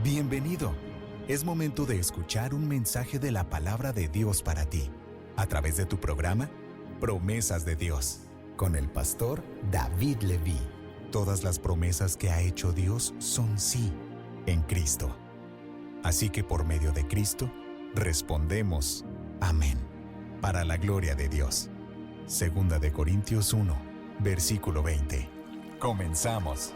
Bienvenido. Es momento de escuchar un mensaje de la palabra de Dios para ti, a través de tu programa Promesas de Dios, con el pastor David Leví. Todas las promesas que ha hecho Dios son sí en Cristo. Así que por medio de Cristo, respondemos amén, para la gloria de Dios. Segunda de Corintios 1, versículo 20. Comenzamos.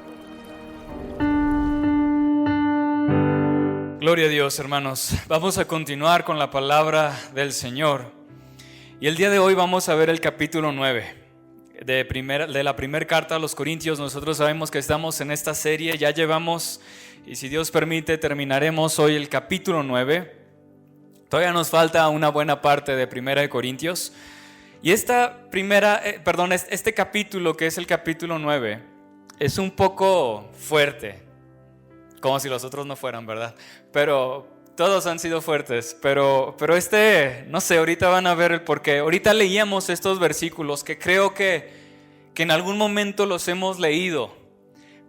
Gloria a Dios, hermanos. Vamos a continuar con la palabra del Señor. Y el día de hoy vamos a ver el capítulo 9 de la primera carta a los Corintios. Nosotros sabemos que estamos en esta serie, ya llevamos, y si Dios permite, terminaremos hoy el capítulo 9. Todavía nos falta una buena parte de Primera de Corintios. Y este capítulo, que es el capítulo 9, es un poco fuerte. Como si los otros no fueran, ¿verdad? Pero todos han sido fuertes. Pero no sé, ahorita van a ver el porqué. Ahorita leíamos estos versículos que creo que en algún momento los hemos leído.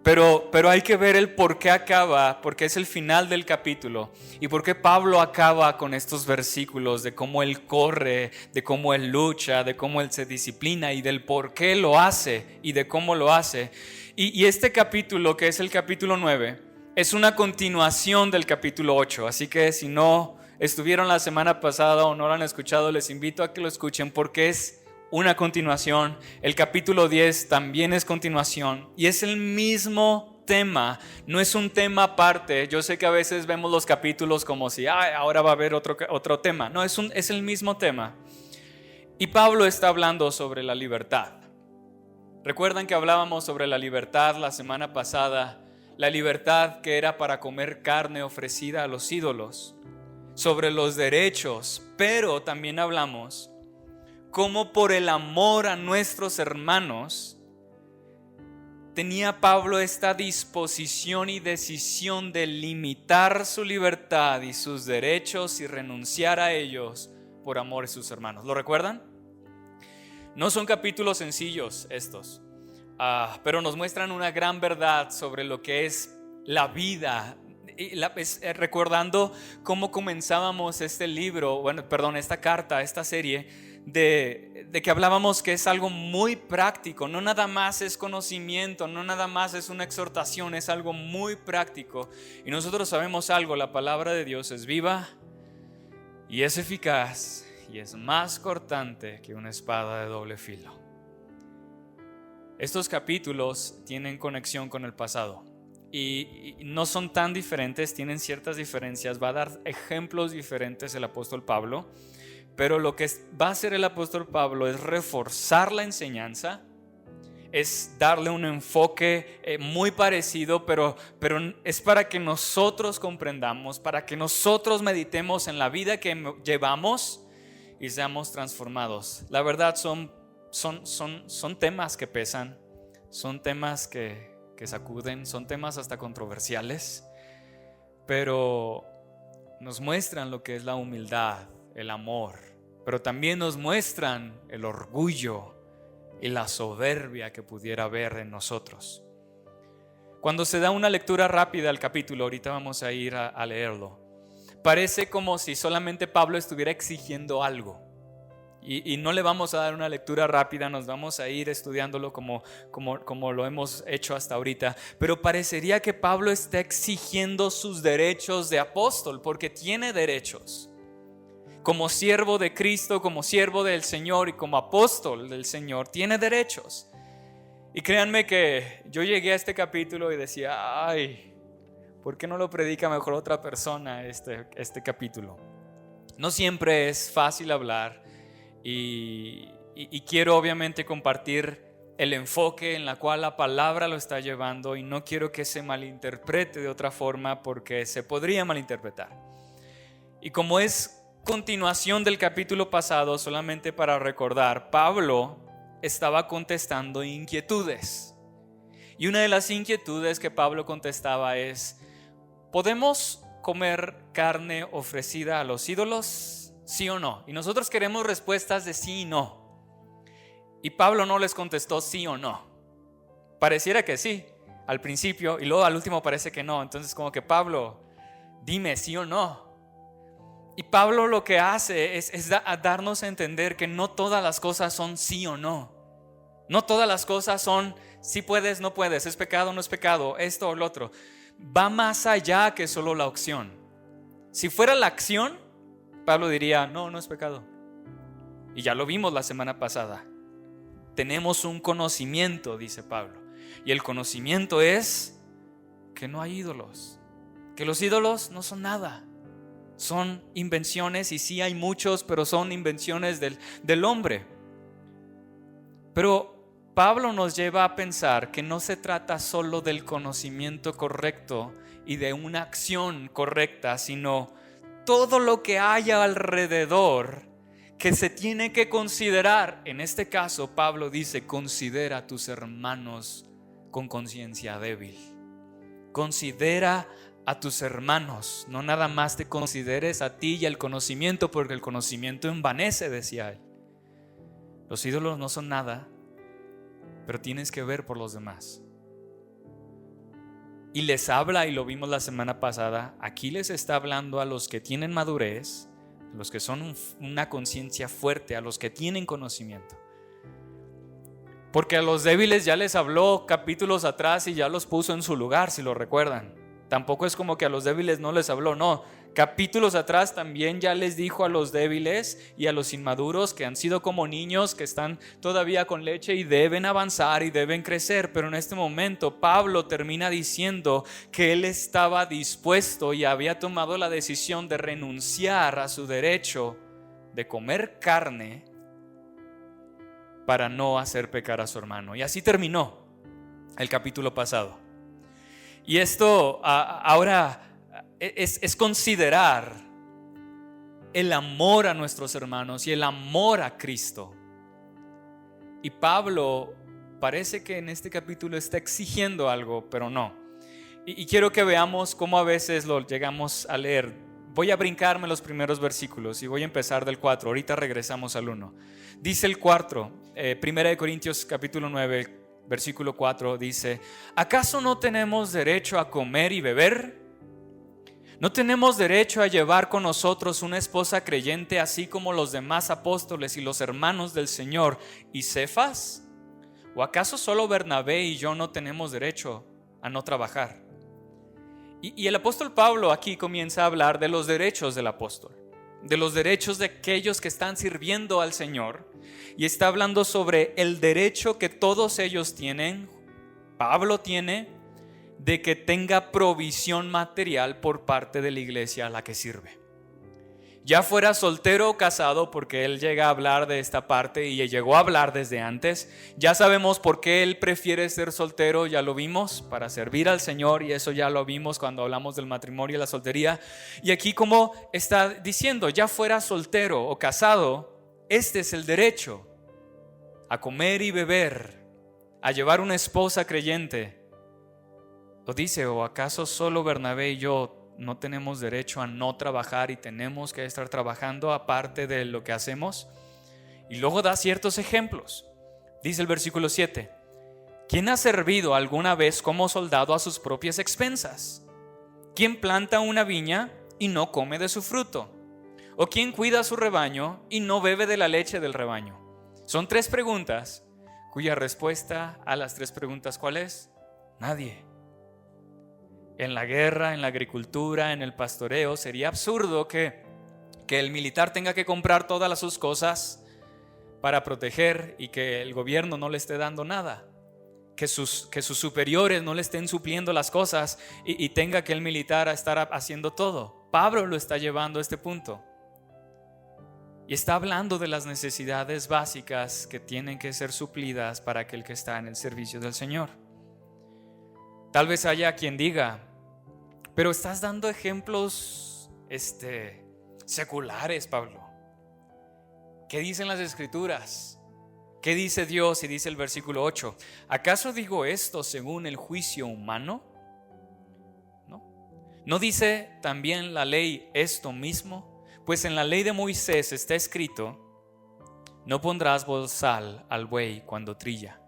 Pero hay que ver el por qué acaba, porque es el final del capítulo. Y por qué Pablo acaba con estos versículos de cómo él corre, de cómo él lucha, de cómo él se disciplina y del por qué lo hace y de cómo lo hace. Y este capítulo, que es el capítulo 9, es una continuación del capítulo 8, así que si no estuvieron la semana pasada o no lo han escuchado, les invito a que lo escuchen porque es una continuación. El capítulo 10 también es continuación y es el mismo tema, no es un tema aparte. Yo sé que a veces vemos los capítulos como si ahora va a haber otro tema. No, es el mismo tema. Y Pablo está hablando sobre la libertad. ¿Recuerdan que hablábamos sobre la libertad la semana pasada? La libertad que era para comer carne ofrecida a los ídolos, sobre los derechos, pero también hablamos cómo por el amor a nuestros hermanos tenía Pablo esta disposición y decisión de limitar su libertad y sus derechos y renunciar a ellos por amor a sus hermanos. ¿Lo recuerdan? No son capítulos sencillos estos. Pero nos muestran una gran verdad sobre lo que es la vida. Recordando cómo comenzábamos esta carta, esta serie, de que hablábamos que es algo muy práctico. No nada más es conocimiento, no nada más es una exhortación, es algo muy práctico. Y nosotros sabemos algo: la palabra de Dios es viva y es eficaz y es más cortante que una espada de doble filo. Estos capítulos tienen conexión con el pasado y no son tan diferentes, tienen ciertas diferencias. Va a dar ejemplos diferentes el apóstol Pablo, pero lo que va a hacer el apóstol Pablo es reforzar la enseñanza, es darle un enfoque muy parecido, pero es para que nosotros comprendamos, para que nosotros meditemos en la vida que llevamos y seamos transformados. La verdad son temas que pesan, son temas que sacuden, son temas hasta controversiales, pero nos muestran lo que es la humildad, el amor, pero también nos muestran el orgullo y la soberbia que pudiera haber en nosotros. Cuando se da una lectura rápida al capítulo, ahorita vamos a ir a leerlo, parece como si solamente Pablo estuviera exigiendo algo. Y no le vamos a dar una lectura rápida, nos vamos a ir estudiándolo como lo hemos hecho hasta ahorita. Pero parecería que Pablo está exigiendo sus derechos de apóstol, porque tiene derechos. Como siervo de Cristo, como siervo del Señor y como apóstol del Señor, tiene derechos. Y créanme que yo llegué a este capítulo y decía, ¿por qué no lo predica mejor otra persona este capítulo? No siempre es fácil hablar. Y quiero obviamente compartir el enfoque en la cual la palabra lo está llevando y no quiero que se malinterprete de otra forma porque se podría malinterpretar. Y como es continuación del capítulo pasado, solamente para recordar, Pablo estaba contestando inquietudes. Y una de las inquietudes que Pablo contestaba es: ¿podemos comer carne ofrecida a los ídolos? ¿Sí o no? Y nosotros queremos respuestas de sí y no. Y Pablo no les contestó sí o no. Pareciera que sí al principio y luego al último parece que no. Entonces como que Pablo, Dime sí o no. Y Pablo lo que hace es darnos a entender que no todas las cosas son sí o no. No todas las cosas son si puedes, no puedes, es pecado, no es pecado, esto o lo otro. Va más allá que solo la opción. Si fuera la acción, Pablo diría, no, no es pecado. Y ya lo vimos la semana pasada. Tenemos un conocimiento, dice Pablo. Y el conocimiento es que no hay ídolos. Que los ídolos no son nada. Son invenciones, y sí hay muchos, pero son invenciones del hombre. Pero Pablo nos lleva a pensar que no se trata solo del conocimiento correcto y de una acción correcta, sino todo lo que haya alrededor que se tiene que considerar. En este caso, Pablo dice, considera a tus hermanos con conciencia débil. Considera a tus hermanos, no nada más te consideres a ti y al conocimiento, porque el conocimiento envanece, decía él. Los ídolos no son nada, pero tienes que ver por los demás. Y les habla, y lo vimos la semana pasada, aquí les está hablando a los que tienen madurez, a los que son una conciencia fuerte, a los que tienen conocimiento. Porque a los débiles ya les habló capítulos atrás y ya los puso en su lugar, si lo recuerdan. Tampoco es como que a los débiles no les habló, no. Capítulos atrás también ya les dijo a los débiles y a los inmaduros que han sido como niños, que están todavía con leche y deben avanzar y deben crecer. Pero en este momento Pablo termina diciendo que él estaba dispuesto y había tomado la decisión de renunciar a su derecho de comer carne para no hacer pecar a su hermano. Y así terminó el capítulo pasado. Y esto ahora es considerar el amor a nuestros hermanos y el amor a Cristo. Y Pablo parece que en este capítulo está exigiendo algo, pero no. Y quiero que veamos cómo a veces lo llegamos a leer. Voy a brincarme los primeros versículos y voy a empezar del 4. Ahorita regresamos al 1. Dice el 4, 1 Corintios capítulo 9, versículo 4 dice: ¿acaso no tenemos derecho a comer y beber? ¿No tenemos derecho a llevar con nosotros una esposa creyente, así como los demás apóstoles y los hermanos del Señor y Cefas? ¿O acaso solo Bernabé y yo no tenemos derecho a no trabajar? Y el apóstol Pablo aquí comienza a hablar de los derechos del apóstol, de los derechos de aquellos que están sirviendo al Señor. Y está hablando sobre el derecho que todos ellos tienen, Pablo tiene, de que tenga provisión material por parte de la iglesia a la que sirve. Ya fuera soltero o casado, porque él llega a hablar de esta parte y llegó a hablar desde antes. Ya sabemos por qué él prefiere ser soltero, ya lo vimos, para servir al Señor, y eso ya lo vimos cuando hablamos del matrimonio y la soltería. Y aquí como está diciendo, ya fuera soltero o casado, este es el derecho a comer y beber, a llevar una esposa creyente. Lo dice: ¿o acaso solo Bernabé y yo no tenemos derecho a no trabajar y tenemos que estar trabajando aparte de lo que hacemos? Y luego da ciertos ejemplos. Dice el versículo 7: ¿quién ha servido alguna vez como soldado a sus propias expensas? ¿Quién planta una viña y no come de su fruto? ¿O quién cuida su rebaño y no bebe de la leche del rebaño? Son 3 preguntas cuya respuesta a las 3 preguntas, ¿cuál es? Nadie. En la guerra, en la agricultura, en el pastoreo, sería absurdo que el militar tenga que comprar todas sus cosas para proteger y que el gobierno no le esté dando nada. Que sus superiores no le estén supliendo las cosas y tenga que el militar estar haciendo todo. Pablo lo está llevando a este punto. Y está hablando de las necesidades básicas que tienen que ser suplidas para aquel que está en el servicio del Señor. Tal vez haya quien diga: pero estás dando ejemplos seculares, Pablo. ¿Qué dicen las Escrituras? ¿Qué dice Dios? Y dice el versículo 8: ¿acaso digo esto según el juicio humano? ¿No dice también la ley esto mismo? Pues en la ley de Moisés está escrito: no pondrás bozal al buey cuando trilla.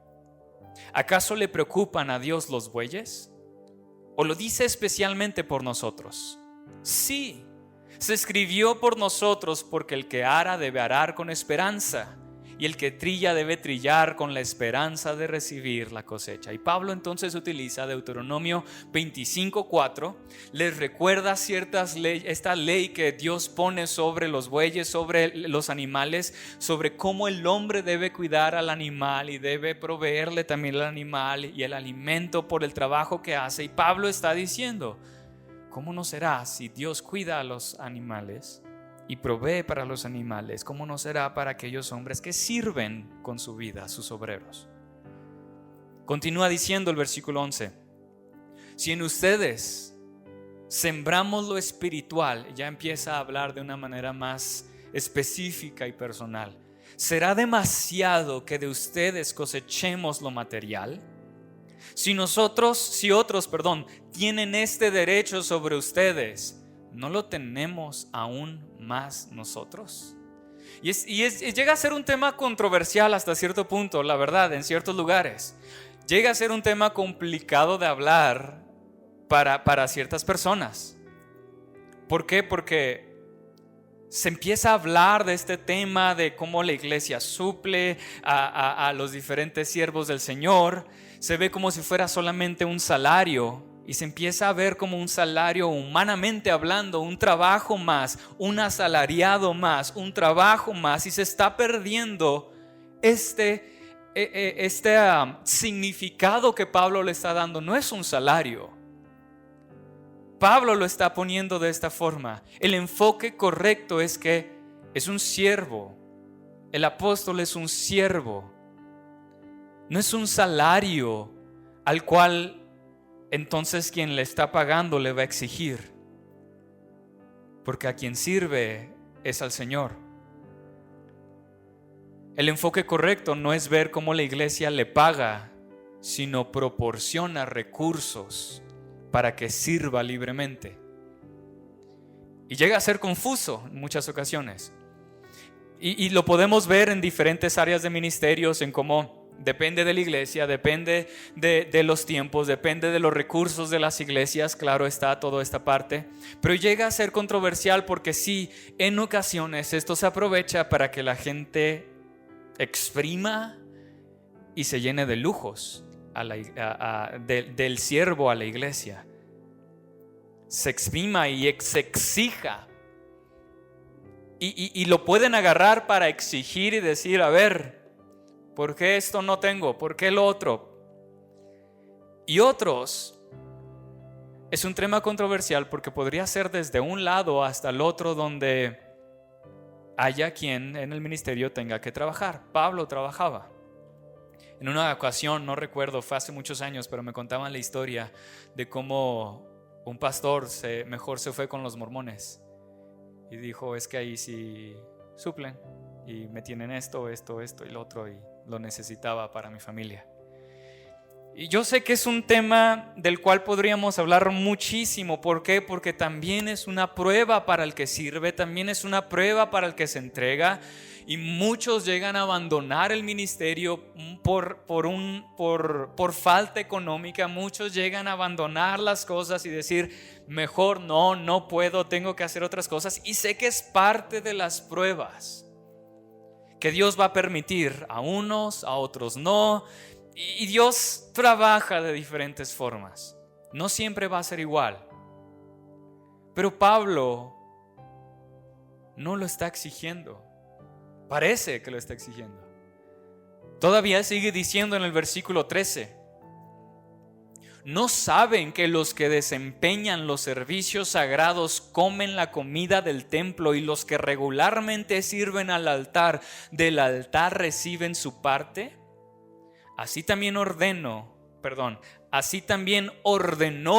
¿Acaso le preocupan a Dios los bueyes? ¿O lo dice especialmente por nosotros? Sí, se escribió por nosotros porque el que ara debe arar con esperanza y el que trilla debe trillar con la esperanza de recibir la cosecha. Y Pablo entonces utiliza Deuteronomio 25:4, les recuerda esta ley que Dios pone sobre los bueyes, sobre los animales, sobre cómo el hombre debe cuidar al animal y debe proveerle también al animal y el alimento por el trabajo que hace. Y Pablo está diciendo, ¿cómo no será si Dios cuida a los animales y provee para los animales? ¿Cómo no será para aquellos hombres que sirven con su vida, sus obreros? Continúa diciendo el versículo 11: si en ustedes sembramos lo espiritual, ya empieza a hablar de una manera más específica y personal, ¿será demasiado que de ustedes cosechemos lo material? Si otros tienen este derecho sobre ustedes, ¿no lo tenemos aún más nosotros? Y llega a ser un tema controversial hasta cierto punto, la verdad, en ciertos lugares. Llega a ser un tema complicado de hablar para ciertas personas. ¿Por qué? Porque se empieza a hablar de este tema de cómo la iglesia suple a los diferentes siervos del Señor. Se ve como si fuera solamente un salario y se empieza a ver como un salario, humanamente hablando, un trabajo más, un asalariado más, un trabajo más, y se está perdiendo este significado que Pablo le está dando. No es un salario. Pablo lo está poniendo de esta forma. El enfoque correcto es que es un siervo. El apóstol es un siervo. No es un salario al cual entonces quien le está pagando le va a exigir. Porque a quien sirve es al Señor. El enfoque correcto no es ver cómo la iglesia le paga, sino proporciona recursos para que sirva libremente. Y llega a ser confuso en muchas ocasiones. Y lo podemos ver en diferentes áreas de ministerios, en cómo depende de la iglesia, depende de los tiempos, depende de los recursos de las iglesias. Claro está toda esta parte. Pero llega a ser controversial porque sí, en ocasiones esto se aprovecha para que la gente exprima y se llene de lujos del siervo a la iglesia. Se exprima y se exija. Y lo pueden agarrar para exigir y decir, a ver, ¿por qué esto no tengo? ¿Por qué lo otro? Y otros, es un tema controversial porque podría ser desde un lado hasta el otro donde haya quien en el ministerio tenga que trabajar. Pablo trabajaba. En una ocasión, no recuerdo, fue hace muchos años, pero me contaban la historia de cómo un pastor mejor se fue con los mormones y dijo, es que ahí sí suplen y me tienen esto y lo otro, y lo necesitaba para mi familia. Y yo sé que es un tema del cual podríamos hablar muchísimo. ¿Por qué? Porque también es una prueba para el que sirve, también es una prueba para el que se entrega. Y muchos llegan a abandonar el ministerio por falta económica. Muchos llegan a abandonar las cosas y decir, mejor no puedo, tengo que hacer otras cosas. Y sé que es parte de las pruebas que Dios va a permitir a unos, a otros no. Y Dios trabaja de diferentes formas. No siempre va a ser igual. Pero Pablo no lo está exigiendo. Parece que lo está exigiendo. Todavía sigue diciendo en el versículo 13: ¿no saben que los que desempeñan los servicios sagrados comen la comida del templo y los que regularmente sirven al altar, del altar reciben su parte? Así también ordenó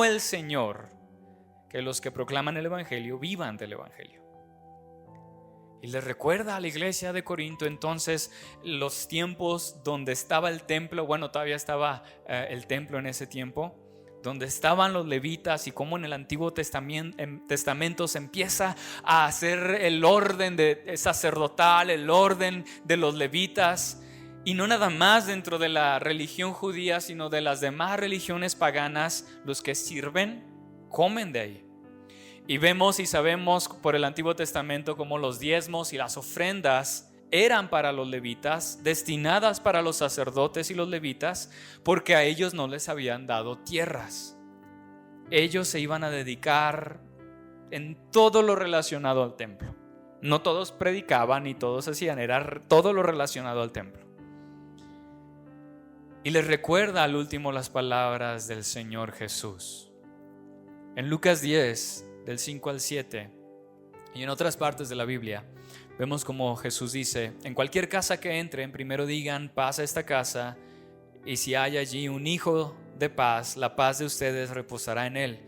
el Señor que los que proclaman el Evangelio vivan del Evangelio. Y les recuerda a la iglesia de Corinto entonces los tiempos donde estaba el templo. Bueno, todavía estaba el templo en ese tiempo, donde estaban los levitas, y cómo en el Antiguo Testamento se empieza a hacer el orden sacerdotal, el orden de los levitas. Y no nada más dentro de la religión judía, sino de las demás religiones paganas, los que sirven comen de ahí. Y vemos y sabemos por el Antiguo Testamento cómo los diezmos y las ofrendas eran para los levitas, destinadas para los sacerdotes y los levitas, porque a ellos no les habían dado tierras. Ellos se iban a dedicar en todo lo relacionado al templo. No todos predicaban ni todos hacían, era todo lo relacionado al templo. Y les recuerda al último las palabras del Señor Jesús. En Lucas 10, del 5 al 7, y en otras partes de la Biblia, vemos como Jesús dice: en cualquier casa que entren, primero digan paz a esta casa, y si hay allí un hijo de paz, la paz de ustedes reposará en él,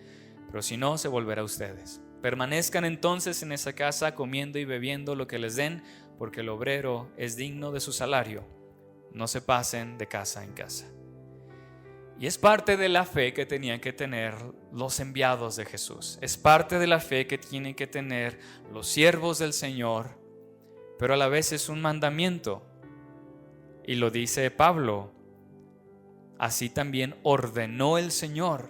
pero si no, se volverá a ustedes. Permanezcan entonces en esa casa comiendo y bebiendo lo que les den, porque el obrero es digno de su salario. No se pasen de casa en casa. Y es parte de la fe que tenían que tener los enviados de Jesús. Es parte de la fe que tienen que tener los siervos del Señor, pero a la vez es un mandamiento. Y lo dice Pablo: así también ordenó el Señor.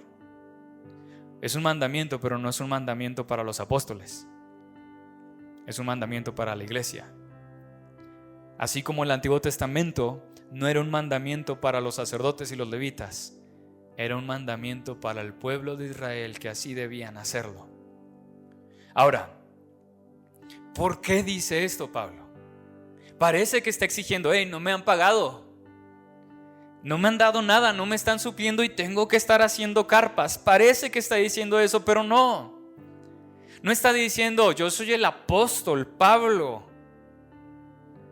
Es un mandamiento, pero no es un mandamiento para los apóstoles. Es un mandamiento para la iglesia. Así como el Antiguo Testamento no era un mandamiento para los sacerdotes y los levitas, era un mandamiento para el pueblo de Israel, que así debían hacerlo. Ahora, ¿por qué dice esto Pablo? Parece que está exigiendo: no me han pagado, no me han dado nada, no me están supliendo y tengo que estar haciendo carpas. Parece que está diciendo eso, pero no está diciendo: yo soy el apóstol Pablo,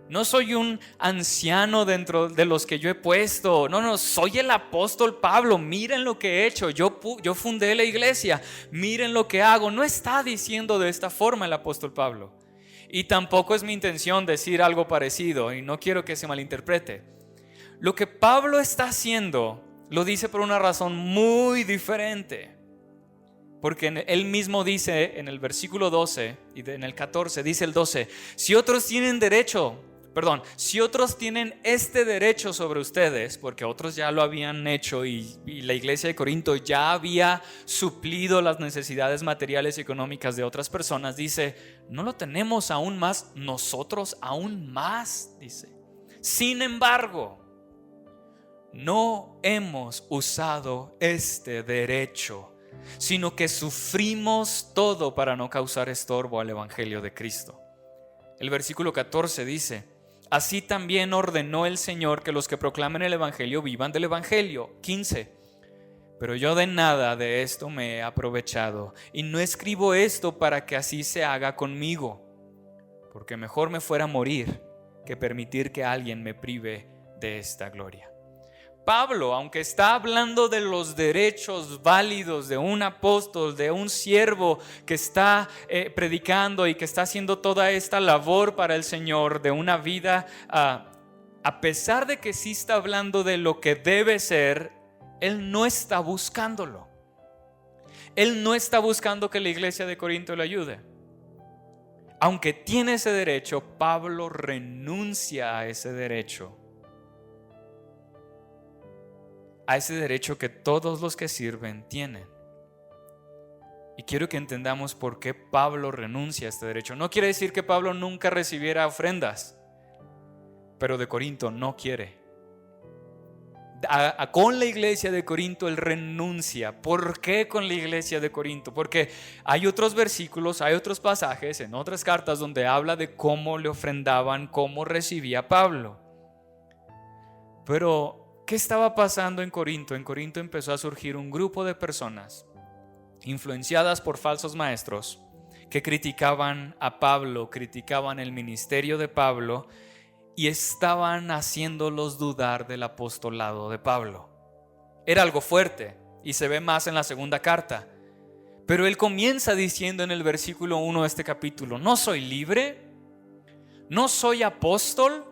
no soy un anciano dentro de los que yo he puesto. No, soy el apóstol Pablo. Miren lo que he hecho. Yo fundé la iglesia. Miren lo que hago. No está diciendo de esta forma el apóstol Pablo. Y tampoco es mi intención decir algo parecido, y no quiero que se malinterprete. Lo que Pablo está haciendo lo dice por una razón muy diferente. Porque él mismo dice en el versículo 12 y en el 14, dice el 12: si otros tienen este derecho sobre ustedes, porque otros ya lo habían hecho y la iglesia de Corinto ya había suplido las necesidades materiales y económicas de otras personas, dice: ¿no lo tenemos aún más nosotros? Aún más, dice. Sin embargo, no hemos usado este derecho, sino que sufrimos todo para no causar estorbo al evangelio de Cristo. El versículo 14 dice: así también ordenó el Señor que los que proclamen el evangelio vivan del evangelio. 15: pero yo de nada de esto me he aprovechado, y no escribo esto para que así se haga conmigo, porque mejor me fuera morir que permitir que alguien me prive de esta gloria. Pablo, aunque está hablando de los derechos válidos de un apóstol, de un siervo que está predicando y que está haciendo toda esta labor para el Señor, de una vida, a pesar de que sí está hablando de lo que debe ser, él no está buscándolo. Él no está buscando que la iglesia de Corinto le ayude. Aunque tiene ese derecho, Pablo renuncia a ese derecho. A ese derecho que todos los que sirven tienen. Y quiero que entendamos por qué Pablo renuncia a este derecho. No quiere decir que Pablo nunca recibiera ofrendas, pero de Corinto no quiere. Con la iglesia de Corinto él renuncia. ¿Por qué con la iglesia de Corinto? Porque hay otros versículos, hay otros pasajes en otras cartas donde habla de cómo le ofrendaban, cómo recibía Pablo. Pero ¿qué estaba pasando en Corinto? En Corinto empezó a surgir un grupo de personas influenciadas por falsos maestros que criticaban a Pablo, criticaban el ministerio de Pablo y estaban haciéndolos dudar del apostolado de Pablo. Era algo fuerte y se ve más en la segunda carta. Pero él comienza diciendo en el versículo 1 de este capítulo: ¿no soy libre? ¿No soy apóstol?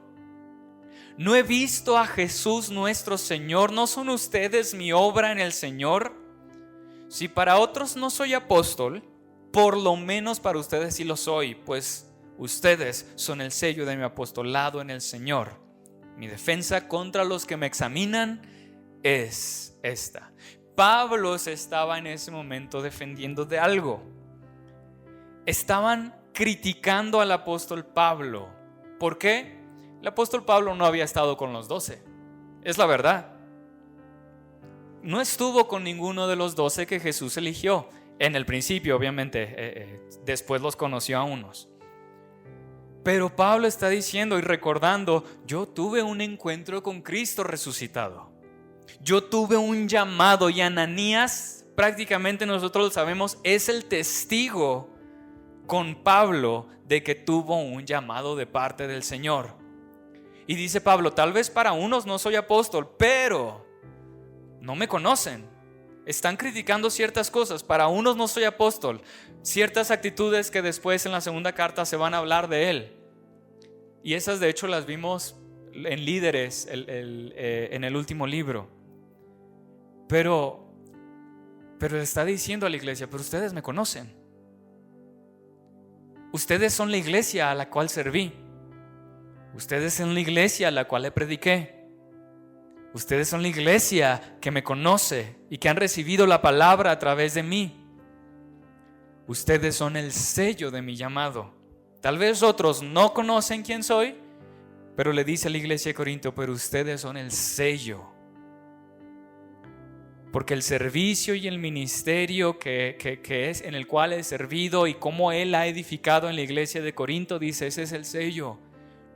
¿No he visto a Jesús nuestro Señor? ¿No son ustedes mi obra en el Señor? Si para otros no soy apóstol, por lo menos para ustedes sí lo soy, pues ustedes son el sello de mi apostolado en el Señor. Mi defensa contra los que me examinan es esta. Pablo se estaba en ese momento defendiendo de algo. estaban criticando al apóstol Pablo. ¿Por qué? El apóstol Pablo no había estado con los 12. Es la verdad. No estuvo con ninguno de los 12 que Jesús eligió. En el principio, obviamente, después los conoció a unos. Pero Pablo está diciendo y recordando: yo tuve un encuentro con Cristo resucitado. Yo tuve un llamado, y Ananías, prácticamente nosotros lo sabemos, es el testigo con Pablo de que tuvo un llamado de parte del Señor. Y dice Pablo: tal vez para unos no soy apóstol, pero no me conocen. Están criticando ciertas cosas. Para unos no soy apóstol. Ciertas actitudes que después en la segunda carta se van a hablar de él. Y esas de hecho las vimos en Líderes en el último libro. Pero le está diciendo a la iglesia: pero ustedes me conocen. Ustedes son la iglesia a la cual serví. Ustedes son la iglesia a la cual le prediqué. Ustedes son la iglesia que me conoce y que han recibido la palabra a través de mí. Ustedes son el sello de mi llamado. Tal vez otros no conocen quién soy, pero le dice a la iglesia de Corinto: pero ustedes son el sello. Porque el servicio y el ministerio que es en el cual he servido y cómo Él ha edificado en la iglesia de Corinto, dice: ese es el sello.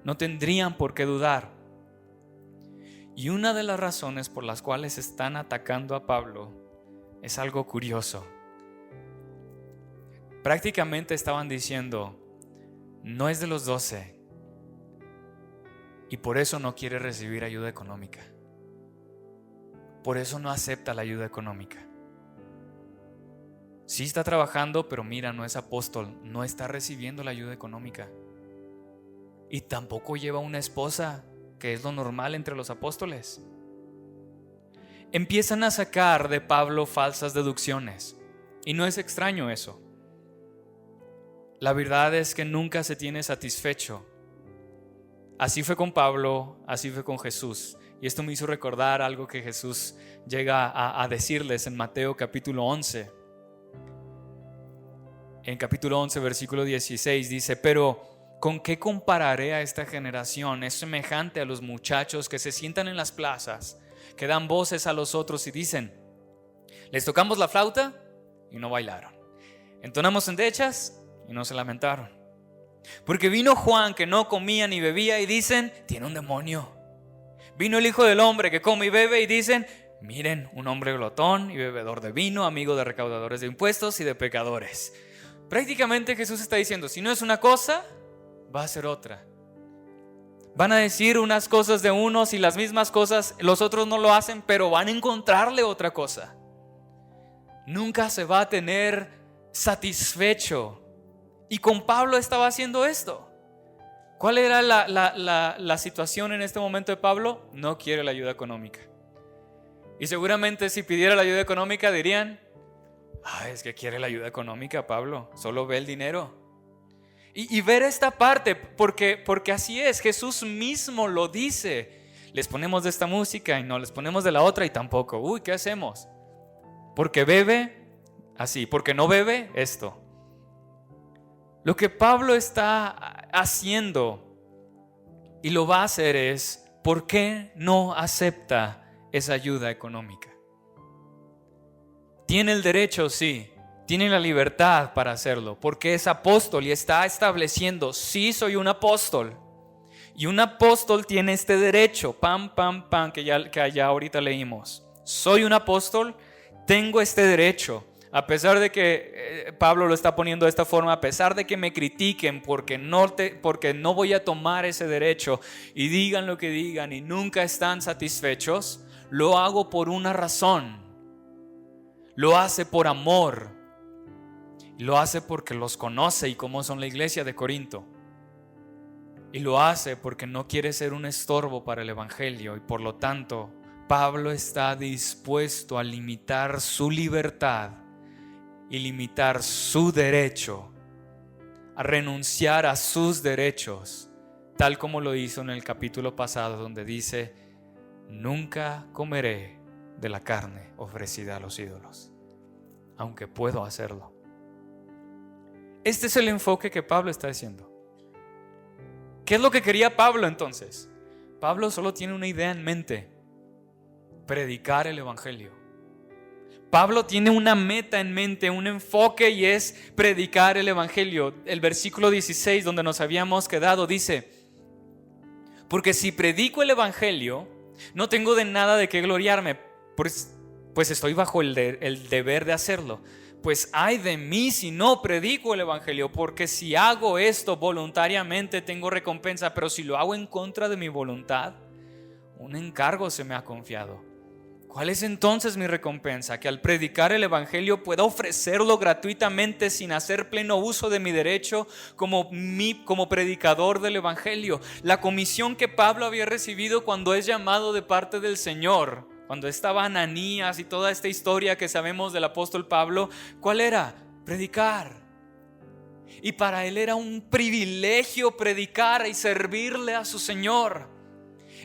No tendrían por qué dudar. Y una de las razones por las cuales están atacando a Pablo es algo curioso. Prácticamente estaban diciendo: no es de los 12 y por eso no quiere recibir ayuda económica. Por eso no acepta la ayuda económica. Sí está trabajando, pero mira, no es apóstol, no está recibiendo la ayuda económica. Y tampoco lleva una esposa, que es lo normal entre los apóstoles. Empiezan a sacar de Pablo falsas deducciones. Y no es extraño eso. La verdad es que nunca se tiene satisfecho. Así fue con Pablo, así fue con Jesús. Y esto me hizo recordar algo que Jesús llega a decirles en Mateo capítulo 11. En capítulo 11, versículo 16 dice: pero ¿con qué compararé a esta generación? Es semejante a los muchachos que se sientan en las plazas, que dan voces a los otros y dicen: les tocamos la flauta y no bailaron, entonamos endechas y no se lamentaron. Porque vino Juan, que no comía ni bebía, y dicen: tiene un demonio. Vino el Hijo del Hombre, que come y bebe, y dicen: miren, un hombre glotón y bebedor de vino, amigo de recaudadores de impuestos y de pecadores. Prácticamente Jesús está diciendo: si no es una cosa, va a ser otra. Van a decir unas cosas de unos y las mismas cosas los otros no lo hacen, pero van a encontrarle otra cosa. Nunca se va a tener satisfecho. Y con Pablo estaba haciendo esto. ¿Cuál era la situación en este momento de Pablo? No quiere la ayuda económica. Y seguramente si pidiera la ayuda económica dirían: es que quiere la ayuda económica Pablo, solo ve el dinero. Y ver esta parte, porque así es, Jesús mismo lo dice: les ponemos de esta música y no les ponemos de la otra y tampoco. ¿Qué hacemos? Porque bebe, así, porque no bebe, esto. Lo que Pablo está haciendo y lo va a hacer es: ¿por qué no acepta esa ayuda económica? Tiene el derecho, sí. Tiene la libertad para hacerlo, porque es apóstol y está estableciendo: sí, soy un apóstol. Y un apóstol tiene este derecho, que ya ahorita leímos. Soy un apóstol, tengo este derecho. A pesar de que Pablo lo está poniendo de esta forma, a pesar de que me critiquen porque no voy a tomar ese derecho y digan lo que digan y nunca están satisfechos, lo hago por una razón. Lo hace por amor. Lo hace porque los conoce y cómo son la iglesia de Corinto. Y lo hace porque no quiere ser un estorbo para el evangelio. Y por lo tanto, Pablo está dispuesto a limitar su libertad y limitar su derecho, a renunciar a sus derechos, tal como lo hizo en el capítulo pasado, donde dice: nunca comeré de la carne ofrecida a los ídolos, aunque puedo hacerlo. Este es el enfoque que Pablo está haciendo. ¿Qué es lo que quería Pablo entonces? Pablo solo tiene una idea en mente: predicar el evangelio. Pablo tiene una meta en mente, un enfoque, y es predicar el evangelio. El versículo 16, donde nos habíamos quedado, dice: porque si predico el evangelio, no tengo de nada de qué gloriarme, pues estoy bajo el deber de hacerlo. Pues ay de mí si no predico el evangelio, porque si hago esto voluntariamente tengo recompensa, pero si lo hago en contra de mi voluntad, un encargo se me ha confiado. ¿Cuál es entonces mi recompensa? Que al predicar el evangelio pueda ofrecerlo gratuitamente sin hacer pleno uso de mi derecho como predicador del evangelio. La comisión que Pablo había recibido cuando es llamado de parte del Señor, cuando estaba Ananías y toda esta historia que sabemos del apóstol Pablo, ¿cuál era? Predicar. Y para él era un privilegio predicar y servirle a su Señor.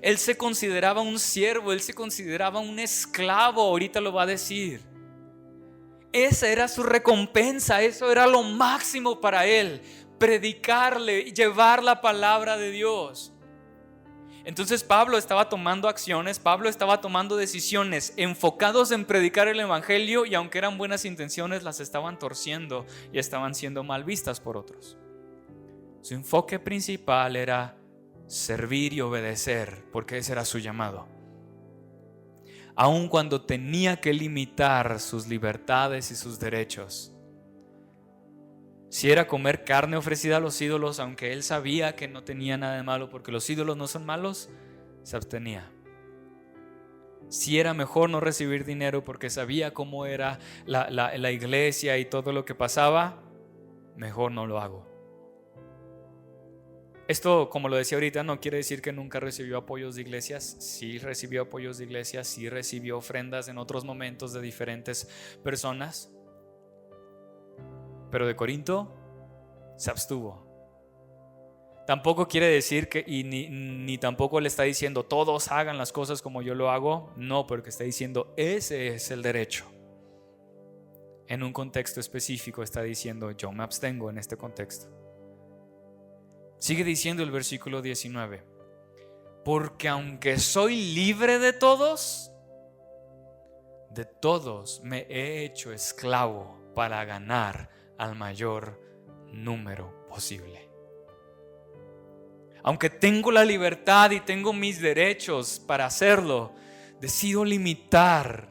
Él se consideraba un siervo, él se consideraba un esclavo, ahorita lo va a decir. Esa era su recompensa, eso era lo máximo para él: predicarle, llevar la palabra de Dios. Entonces Pablo estaba tomando acciones, Pablo estaba tomando decisiones enfocados en predicar el evangelio, y aunque eran buenas intenciones, las estaban torciendo y estaban siendo mal vistas por otros. Su enfoque principal era servir y obedecer, porque ese era su llamado. Aun cuando tenía que limitar sus libertades y sus derechos. Si era comer carne ofrecida a los ídolos, aunque él sabía que no tenía nada de malo, porque los ídolos no son malos, se abstenía. Si era mejor no recibir dinero porque sabía cómo era la iglesia y todo lo que pasaba, mejor no lo hago. Esto, como lo decía ahorita, no quiere decir que nunca recibió apoyos de iglesias. Sí recibió apoyos de iglesias, sí recibió ofrendas en otros momentos de diferentes personas. Pero de Corinto se abstuvo. Tampoco quiere decir que, y ni tampoco le está diciendo todos hagan las cosas como yo lo hago. No, porque está diciendo ese es el derecho. En un contexto específico está diciendo yo me abstengo en este contexto. Sigue diciendo el versículo 19: porque aunque soy libre de todos me he hecho esclavo para ganar al mayor número posible. Aunque tengo la libertad y tengo mis derechos para hacerlo, decido limitar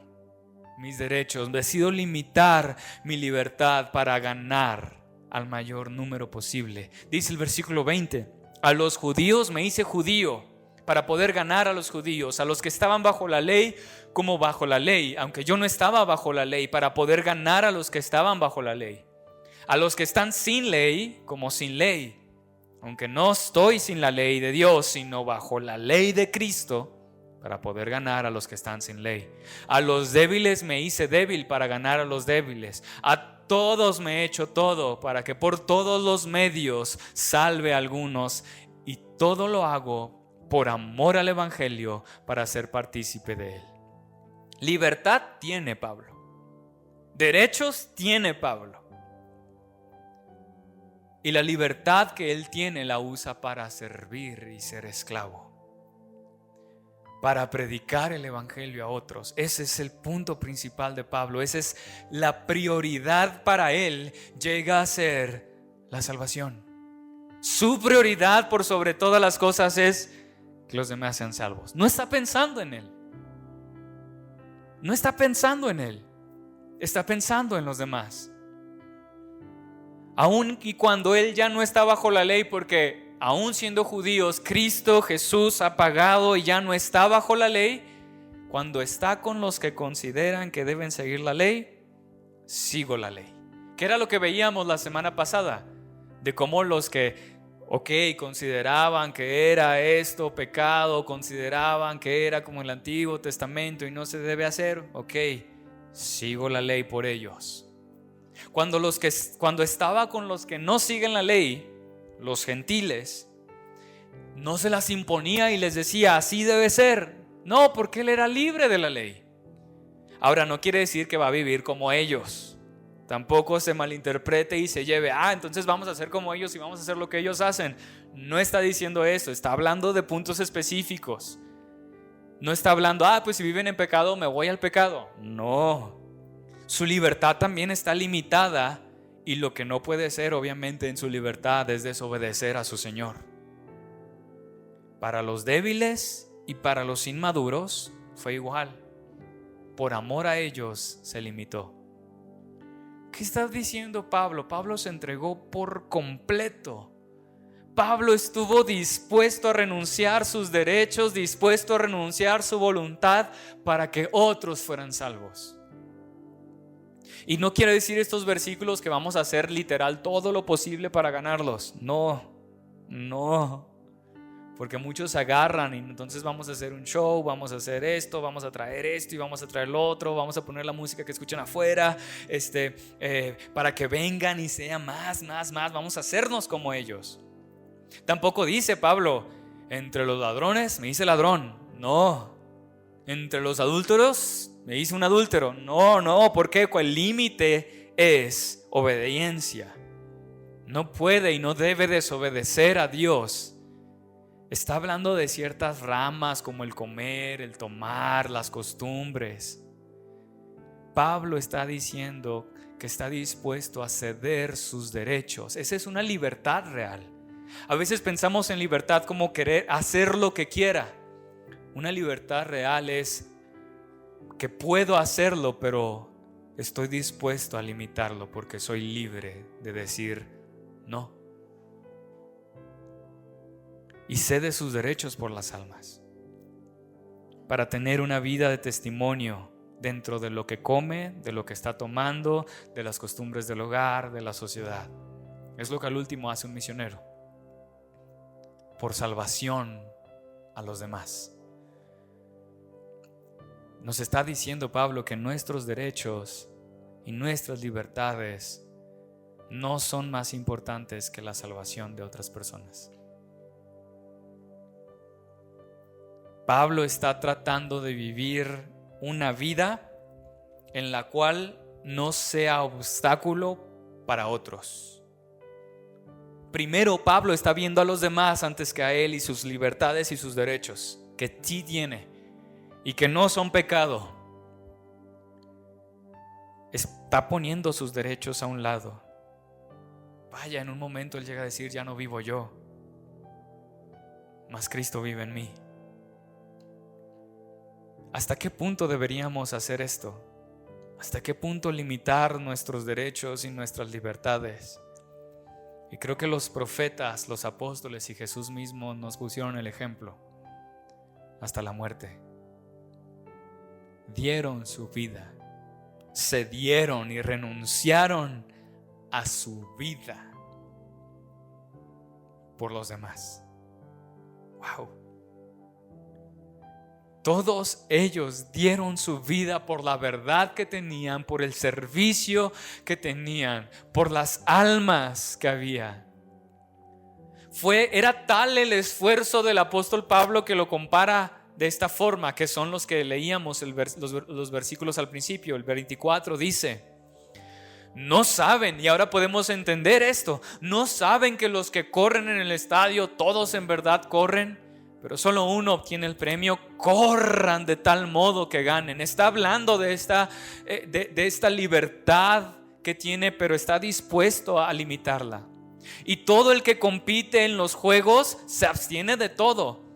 mis derechos, decido limitar mi libertad para ganar al mayor número posible. Dice el versículo 20: a los judíos me hice judío para poder ganar a los judíos, a los que estaban bajo la ley como bajo la ley, aunque yo no estaba bajo la ley, para poder ganar a los que estaban bajo la ley, a los que están sin ley como sin ley, aunque no estoy sin la ley de Dios, sino bajo la ley de Cristo, para poder ganar a los que están sin ley. A los débiles me hice débil para ganar a los débiles. A todos me he hecho todo para que por todos los medios salve a algunos, y todo lo hago por amor al evangelio, para ser partícipe de él. Libertad tiene Pablo, derechos tiene Pablo, y la libertad que él tiene la usa para servir y ser esclavo, para predicar el evangelio a otros. Ese es el punto principal de Pablo. Esa es la prioridad para él. Llega a ser la salvación. Su prioridad por sobre todas las cosas es que los demás sean salvos. No está pensando en él. No está pensando en él. Está pensando en los demás. Aun y cuando él ya no está bajo la ley, porque aún siendo judíos, Cristo Jesús ha pagado y ya no está bajo la ley. Cuando está con los que consideran que deben seguir la ley, sigo la ley. ¿Qué era lo que veíamos la semana pasada? De cómo los que, consideraban que era esto pecado, consideraban que era como el Antiguo Testamento y no se debe hacer, sigo la ley por ellos. Cuando estaba con los que no siguen la ley, los gentiles, no se las imponía y les decía así debe ser. No, porque él era libre de la ley. Ahora no quiere decir que va a vivir como ellos. Tampoco se malinterprete y se lleve, entonces vamos a hacer como ellos y vamos a hacer lo que ellos hacen. No está diciendo eso, está hablando de puntos específicos. No está hablando, pues si viven en pecado me voy al pecado. No, su libertad también está limitada y lo que no puede ser obviamente en su libertad es desobedecer a su Señor. Para los débiles y para los inmaduros fue igual. Por amor a ellos se limitó. ¿Qué está diciendo Pablo? Pablo se entregó por completo. Pablo estuvo dispuesto a renunciar sus derechos, dispuesto a renunciar su voluntad para que otros fueran salvos. Y no quiere decir estos versículos que vamos a hacer literal todo lo posible para ganarlos. No. Porque muchos se agarran y entonces vamos a hacer un show, vamos a hacer esto, vamos a traer esto y vamos a traer lo otro, vamos a poner la música que escuchan afuera, para que vengan y sea más, vamos a hacernos como ellos. Tampoco dice Pablo, entre los ladrones me hice ladrón. No. Entre los adúlteros me hice un adúltero. No, porque el límite es obediencia. No puede y no debe desobedecer a Dios. Está hablando de ciertas ramas como el comer, el tomar, las costumbres. Pablo está diciendo que está dispuesto a ceder sus derechos. Esa es una libertad real. A veces pensamos en libertad como querer hacer lo que quiera. Una libertad real es que puedo hacerlo, pero estoy dispuesto a limitarlo porque soy libre de decir no. Y cede sus derechos por las almas, para tener una vida de testimonio dentro de lo que come, de lo que está tomando, de las costumbres del hogar, de la sociedad. Es lo que al último hace un misionero, por salvación a los demás. Nos está diciendo Pablo que nuestros derechos y nuestras libertades no son más importantes que la salvación de otras personas. Pablo está tratando de vivir una vida en la cual no sea obstáculo para otros. Primero, Pablo está viendo a los demás antes que a él y sus libertades y sus derechos que sí tiene y que no son pecado. Está poniendo sus derechos a un lado. Vaya, en un momento él llega a decir, ya no vivo yo, mas Cristo vive en mí. ¿Hasta qué punto deberíamos hacer esto? ¿Hasta qué punto limitar nuestros derechos y nuestras libertades? Y creo que los profetas, los apóstoles y Jesús mismo nos pusieron el ejemplo. Hasta la muerte. Dieron su vida, cedieron y renunciaron a su vida por los demás. ¡Wow! Todos ellos dieron su vida por la verdad que tenían, por el servicio que tenían, por las almas que había. Era tal el esfuerzo del apóstol Pablo que lo compara de esta forma, que son los que leíamos los versículos al principio. El 24 dice: no saben, y ahora podemos entender esto, no saben que los que corren en el estadio, todos en verdad corren, pero solo uno obtiene el premio. Corran de tal modo que ganen. Está hablando de esta libertad que tiene, pero está dispuesto a limitarla. Y todo el que compite en los juegos se abstiene de todo.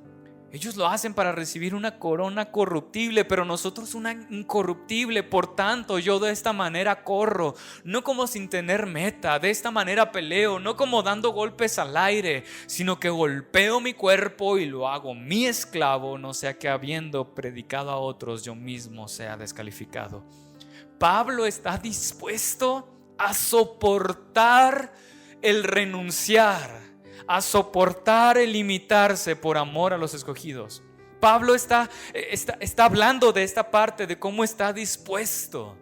Ellos lo hacen para recibir una corona corruptible, pero nosotros una incorruptible. Por tanto, yo de esta manera corro, no como sin tener meta. De esta manera peleo, no como dando golpes al aire, sino que golpeo mi cuerpo y lo hago mi esclavo, no sea que habiendo predicado a otros, yo mismo sea descalificado. Pablo está dispuesto a soportar el renunciar, a soportar el limitarse por amor a los escogidos. Pablo está hablando de esta parte, de cómo está dispuesto,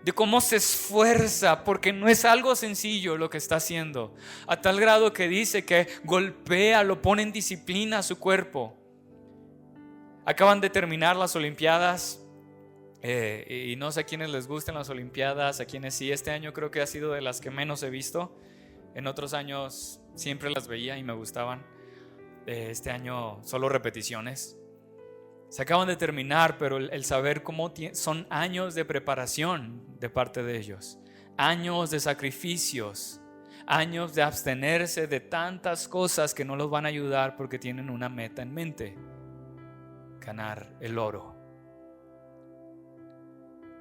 de cómo se esfuerza, porque no es algo sencillo lo que está haciendo, a tal grado que dice que golpea, lo pone en disciplina a su cuerpo. Acaban de terminar las Olimpiadas. Y no sé a quiénes les gustan las Olimpiadas, a quienes sí. Este año creo que ha sido de las que menos he visto. En otros años siempre las veía y me gustaban. Este año solo repeticiones. Se acaban de terminar, pero el saber cómo son años de preparación de parte de ellos. Años de sacrificios. Años de abstenerse de tantas cosas que no los van a ayudar porque tienen una meta en mente: ganar el oro.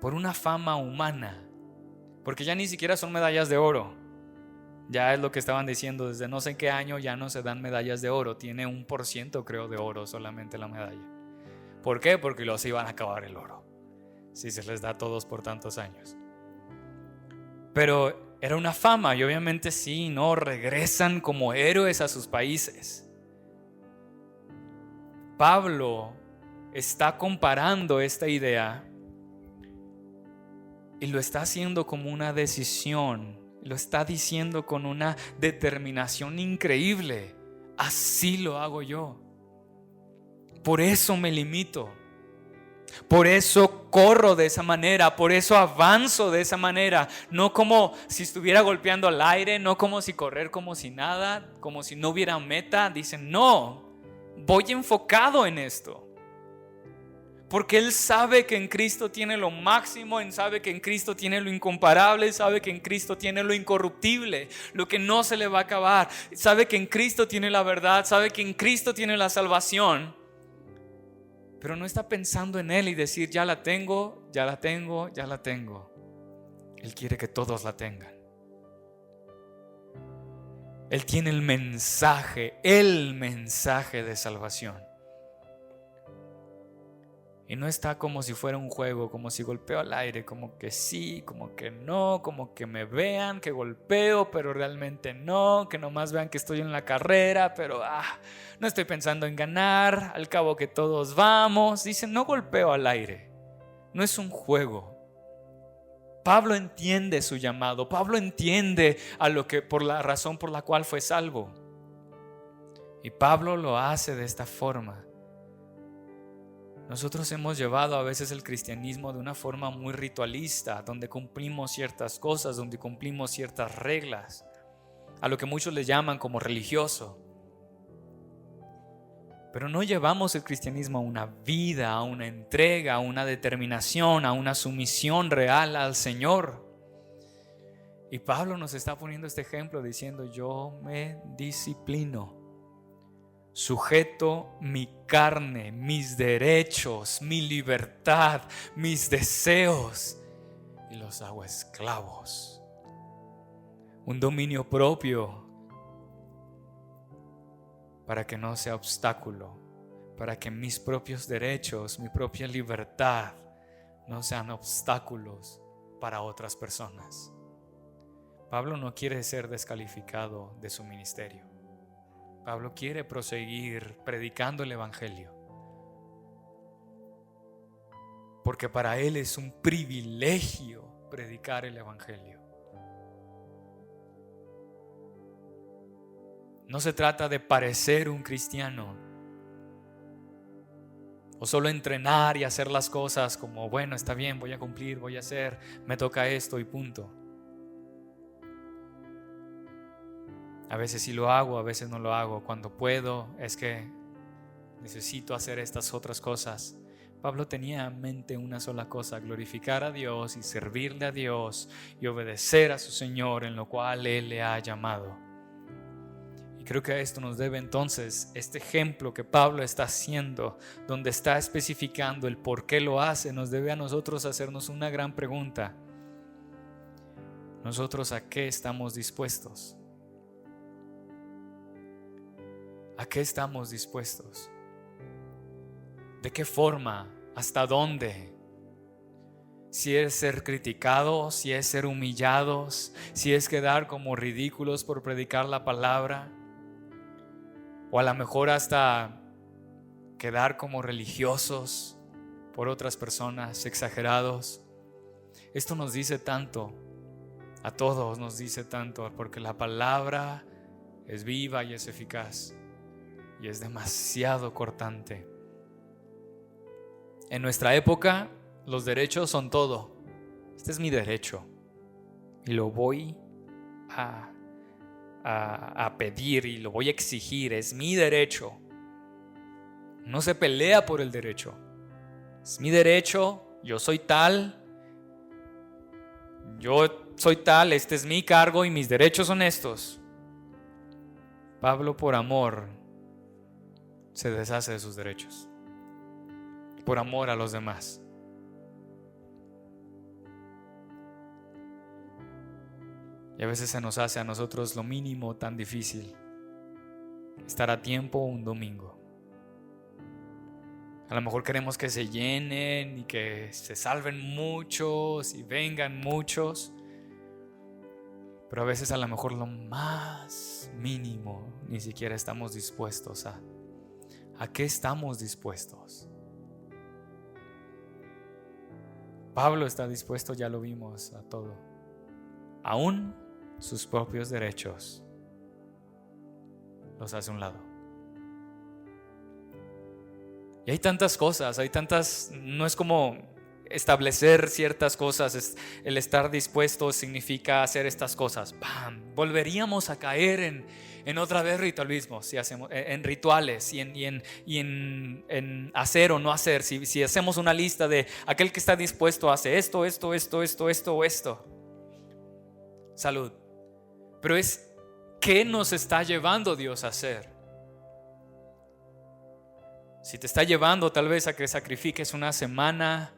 Por una fama humana, porque ya ni siquiera son medallas de oro. Ya es lo que estaban diciendo, desde no sé qué año ya no se dan medallas de oro. Tiene 1% creo de oro solamente la medalla. ¿Por qué? Porque los iban a acabar el oro si se les da a todos por tantos años. Pero era una fama, y obviamente sí, no, regresan como héroes a sus países. Pablo está comparando esta idea y lo está haciendo como una decisión, lo está diciendo con una determinación increíble. Así lo hago yo. Por eso me limito. Por eso corro de esa manera, por eso avanzo de esa manera. No como si estuviera golpeando al aire, no como si correr como si nada, como si no hubiera meta. Dicen, no, voy enfocado en esto. Porque Él sabe que en Cristo tiene lo máximo, Él sabe que en Cristo tiene lo incomparable, sabe que en Cristo tiene lo incorruptible, lo que no se le va a acabar. Sabe que en Cristo tiene la verdad, sabe que en Cristo tiene la salvación. Pero no está pensando en Él y decir, ya la tengo, ya la tengo, ya la tengo. Él quiere que todos la tengan. Él tiene el mensaje de salvación. Y no está como si fuera un juego, como si golpeo al aire, como que sí, como que no, como que me vean que golpeo, pero realmente no, que nomás vean que estoy en la carrera, pero no estoy pensando en ganar, al cabo que todos vamos. Dicen, no golpeo al aire, no es un juego. Pablo entiende su llamado, Pablo entiende por la razón por la cual fue salvo. Y Pablo lo hace de esta forma. Nosotros hemos llevado a veces el cristianismo de una forma muy ritualista, donde cumplimos ciertas cosas, donde cumplimos ciertas reglas, a lo que muchos le llaman como religioso. Pero no llevamos el cristianismo a una vida, a una entrega, a una determinación, a una sumisión real al Señor. Y Pablo nos está poniendo este ejemplo diciendo, yo me disciplino. Sujeto mi carne, mis derechos, mi libertad, mis deseos y los hago esclavos. Un dominio propio para que no sea obstáculo, para que mis propios derechos, mi propia libertad no sean obstáculos para otras personas. Pablo no quiere ser descalificado de su ministerio. Pablo quiere proseguir predicando el evangelio, porque para él es un privilegio predicar el evangelio. No se trata de parecer un cristiano o solo entrenar y hacer las cosas como, bueno, está bien, voy a cumplir, voy a hacer, me toca esto y punto. A veces sí lo hago, a veces no lo hago. Cuando puedo, es que necesito hacer estas otras cosas. Pablo tenía en mente una sola cosa: glorificar a Dios y servirle a Dios y obedecer a su Señor en lo cual Él le ha llamado. Y creo que a esto nos debe entonces este ejemplo que Pablo está haciendo, donde está especificando el por qué lo hace. Nos debe a nosotros hacernos una gran pregunta: ¿nosotros a qué estamos dispuestos? ¿A qué estamos dispuestos? ¿De qué forma? ¿Hasta dónde? Si es ser criticados, si es ser humillados, si es quedar como ridículos por predicar la palabra, o a lo mejor hasta quedar como religiosos por otras personas, exagerados. Esto nos dice tanto, a todos nos dice tanto, porque la palabra es viva y es eficaz. Y es demasiado cortante. En nuestra época los derechos son todo. Este es mi derecho y lo voy a pedir y lo voy a exigir. Es mi derecho. No se pelea por el derecho. Es mi derecho, yo soy tal, este es mi cargo y mis derechos son estos. Pablo, por amor, se deshace de sus derechos, por amor a los demás. Y a veces se nos hace a nosotros lo mínimo tan difícil: estar a tiempo un domingo. A lo mejor queremos que se llenen y que se salven muchos y vengan muchos, pero a veces a lo mejor lo más mínimo ni siquiera estamos dispuestos a. ¿A qué estamos dispuestos? Pablo está dispuesto, ya lo vimos, a todo. Aún sus propios derechos los hace a un lado. Y hay tantas cosas, no es como establecer ciertas cosas. El estar dispuesto significa hacer estas cosas. ¡Pam! Volveríamos a caer en otra vez ritualismo, si hacemos, en rituales y en hacer o no hacer. Si hacemos una lista de aquel que está dispuesto a hacer esto. Salud. Pero es ¿qué nos está llevando Dios a hacer? Si te está llevando tal vez a que sacrifiques una semana,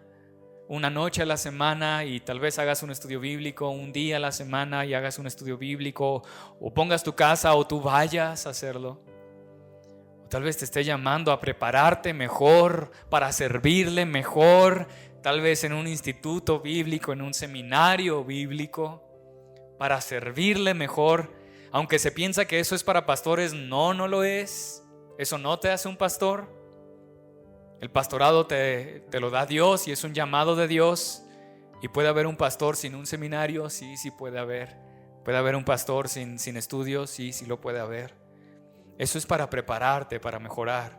una noche a la semana, y tal vez hagas un estudio bíblico un día a la semana y hagas un estudio bíblico, o pongas tu casa o tú vayas a hacerlo. O tal vez te esté llamando a prepararte mejor para servirle mejor, tal vez en un instituto bíblico, en un seminario bíblico, para servirle mejor. Aunque se piensa que eso es para pastores, no lo es. Eso no te hace un pastor. El pastorado te lo da Dios y es un llamado de Dios. Y puede haber un pastor sin un seminario, sí puede haber. Puede haber un pastor sin estudios, sí lo puede haber. Eso es para prepararte, para mejorar.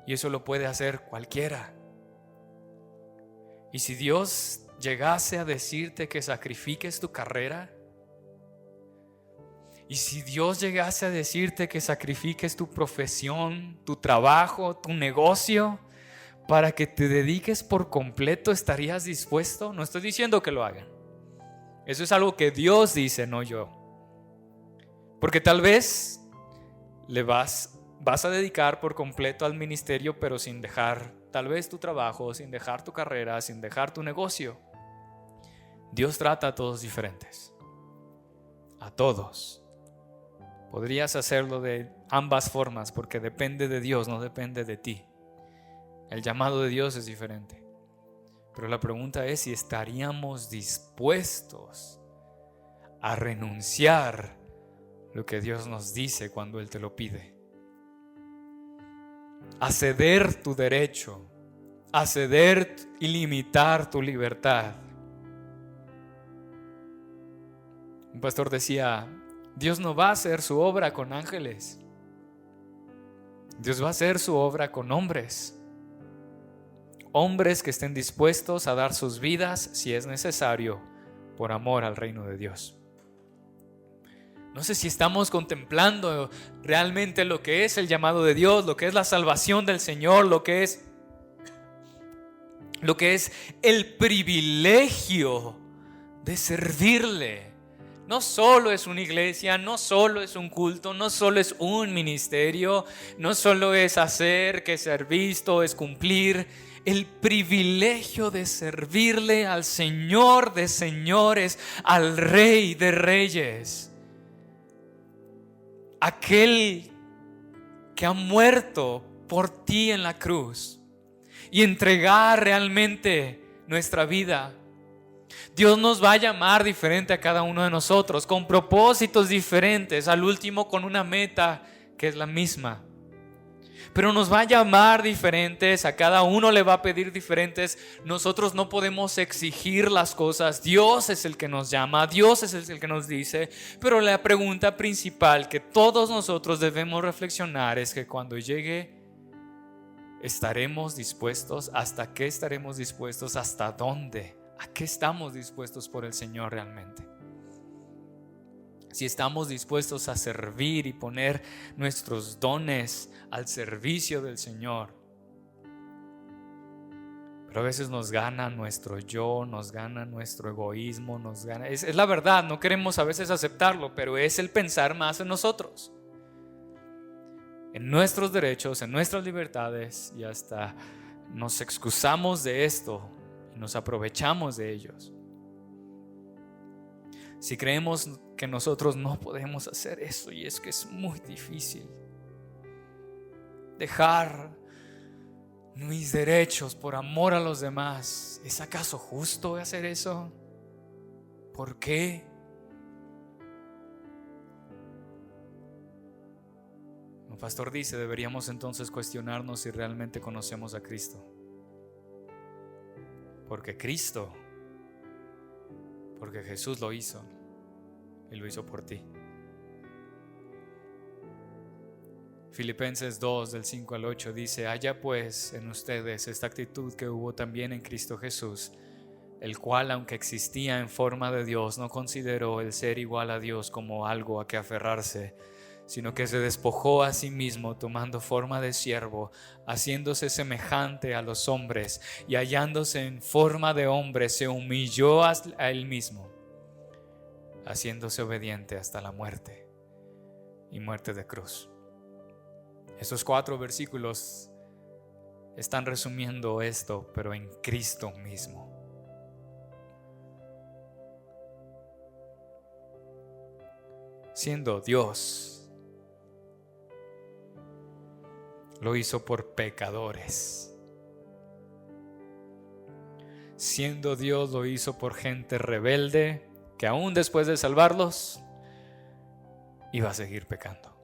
Y eso lo puede hacer cualquiera. Y si Dios llegase a decirte que sacrifiques tu carrera, y si Dios llegase a decirte que sacrifiques tu profesión, tu trabajo, tu negocio, para que te dediques por completo, ¿estarías dispuesto? No estoy diciendo que lo hagan. Eso es algo que Dios dice, no yo. Porque tal vez le vas a dedicar por completo al ministerio, pero sin dejar tal vez tu trabajo, sin dejar tu carrera, sin dejar tu negocio. Dios trata a todos diferentes. A todos. Podrías hacerlo de ambas formas, porque depende de Dios, no depende de ti. El llamado de Dios es diferente. Pero la pregunta es si estaríamos dispuestos a renunciar lo que Dios nos dice cuando Él te lo pide. A ceder tu derecho, a ceder y limitar tu libertad. Un pastor decía: Dios no va a hacer su obra con ángeles. Dios va a hacer su obra con hombres. Hombres que estén dispuestos a dar sus vidas, si es necesario, por amor al reino de Dios. No sé si estamos contemplando realmente lo que es el llamado de Dios, lo que es la salvación del Señor, lo que es el privilegio de servirle. No solo es una iglesia, no solo es un culto, no solo es un ministerio, no solo es hacer, que ser visto, es cumplir. El privilegio de servirle al Señor de señores, al Rey de reyes. Aquel que ha muerto por ti en la cruz y entregar realmente nuestra vida. Dios nos va a llamar diferente a cada uno de nosotros, con propósitos diferentes, al último con una meta que es la misma. Pero nos va a llamar diferentes, a cada uno le va a pedir diferentes. Nosotros no podemos exigir las cosas. Dios es el que nos llama, Dios es el que nos dice. Pero la pregunta principal que todos nosotros debemos reflexionar es que cuando llegue ¿Estaremos dispuestos? ¿Hasta qué estaremos dispuestos? ¿Hasta dónde? ¿A qué estamos dispuestos por el Señor realmente? Si estamos dispuestos a servir y poner nuestros dones al servicio del Señor. Pero a veces nos gana nuestro yo, nos gana nuestro egoísmo, nos gana. Es la verdad, no queremos a veces aceptarlo, pero es el pensar más en nosotros, en nuestros derechos, en nuestras libertades, y hasta nos excusamos de esto y nos aprovechamos de ellos. Si creemos que nosotros no podemos hacer eso, y es que es muy difícil dejar mis derechos por amor a los demás, ¿es acaso justo hacer eso? ¿Por qué? El pastor dice, deberíamos entonces cuestionarnos si realmente conocemos a Cristo. Porque Jesús lo hizo, y lo hizo por ti. Filipenses 2 del 5 al 8 dice: haya pues en ustedes esta actitud que hubo también en Cristo Jesús, el cual, aunque existía en forma de Dios, no consideró el ser igual a Dios como algo a que aferrarse, sino que se despojó a sí mismo, tomando forma de siervo, haciéndose semejante a los hombres, y hallándose en forma de hombre, se humilló a él mismo, haciéndose obediente hasta la muerte, y muerte de cruz. Estos 4 versículos están resumiendo esto, pero en Cristo mismo. Siendo Dios, lo hizo por pecadores. Siendo Dios, lo hizo por gente rebelde que aún después de salvarlos iba a seguir pecando.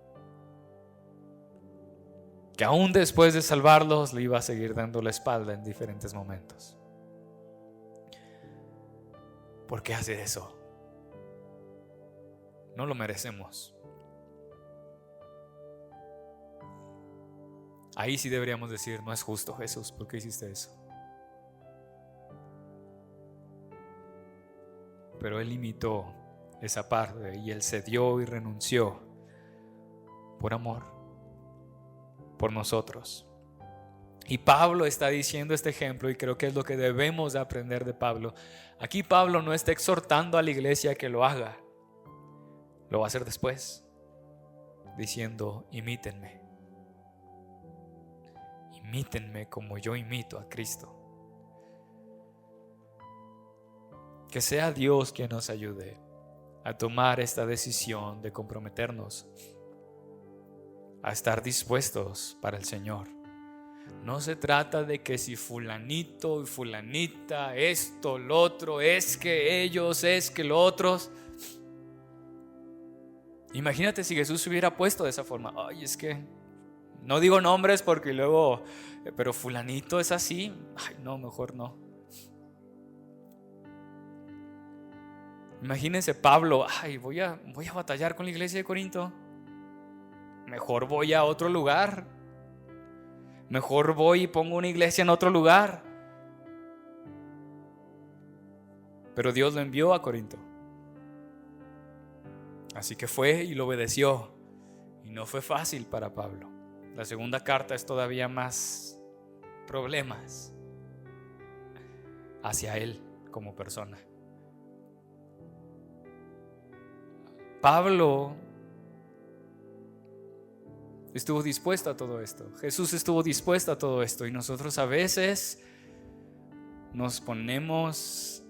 Que aún después de salvarlos le iba a seguir dando la espalda en diferentes momentos. ¿Por qué hacer eso? No lo merecemos. Ahí sí deberíamos decir: no es justo, Jesús, ¿por qué hiciste eso? Pero Él limitó esa parte y Él cedió y renunció por amor, por nosotros. Y Pablo está diciendo este ejemplo, y creo que es lo que debemos de aprender de Pablo. Aquí Pablo no está exhortando a la iglesia a que lo haga, lo va a hacer después, diciendo: imítenme como yo imito a Cristo. Que sea Dios quien nos ayude a tomar esta decisión de comprometernos a estar dispuestos para el Señor. No se trata de que si fulanito y fulanita, esto, lo otro, es que ellos, es que los otros. Imagínate si Jesús se hubiera puesto de esa forma: ay, es que no digo nombres porque luego, pero fulanito es así. Ay, no, mejor no. Imagínense Pablo: ay, voy a batallar con la iglesia de Corinto. Mejor voy a otro lugar. Mejor voy y pongo una iglesia en otro lugar. Pero Dios lo envió a Corinto. Así que fue y lo obedeció. Y no fue fácil para Pablo. La segunda carta es todavía más problemas hacia él como persona. Pablo estuvo dispuesto a todo esto. Jesús estuvo dispuesto a todo esto. Y nosotros a veces nos ponemos